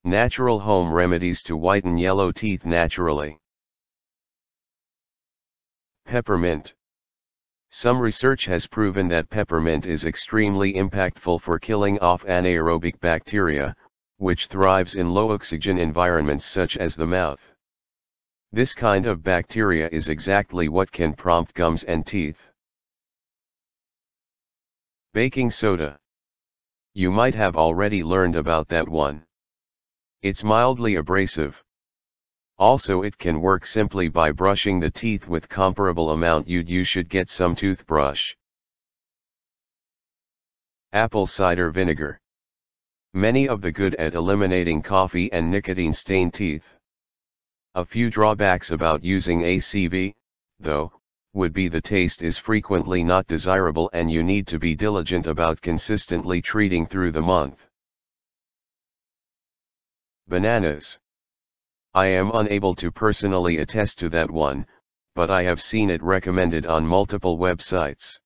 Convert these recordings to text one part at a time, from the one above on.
Natural home remedies to whiten yellow teeth naturally. Peppermint. Some research has proven that peppermint is extremely impactful for killing off anaerobic bacteria, which thrives in low-oxygen environments such as the mouth. This kind of bacteria is exactly what can prompt gums and teeth. Baking soda. You might have already learned about that one. It's mildly abrasive. Also, it can work simply by brushing the teeth with comparable amount you should get some toothbrush. Apple cider vinegar. Many of the good at eliminating coffee and nicotine-stained teeth. A few drawbacks about using ACV, though, would be the taste is frequently not desirable and you need to be diligent about consistently treating through the month. Bananas. I am unable to personally attest to that one, but I have seen it recommended on multiple websites.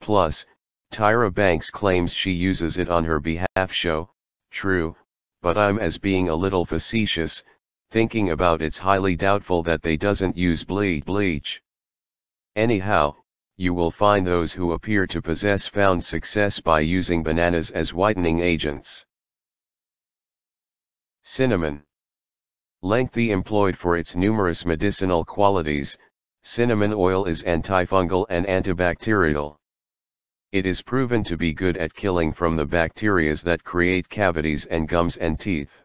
Plus, Tyra Banks claims she uses it on her behalf. True, but I'm as being a little facetious, thinking about it's highly doubtful that they doesn't use bleach. Anyhow, you will find those who appear to possess found success by using bananas as whitening agents. Cinnamon. Lengthy employed for its numerous medicinal qualities, cinnamon oil is antifungal and antibacterial. It is proven to be good at killing from the bacteria that create cavities and gums and teeth.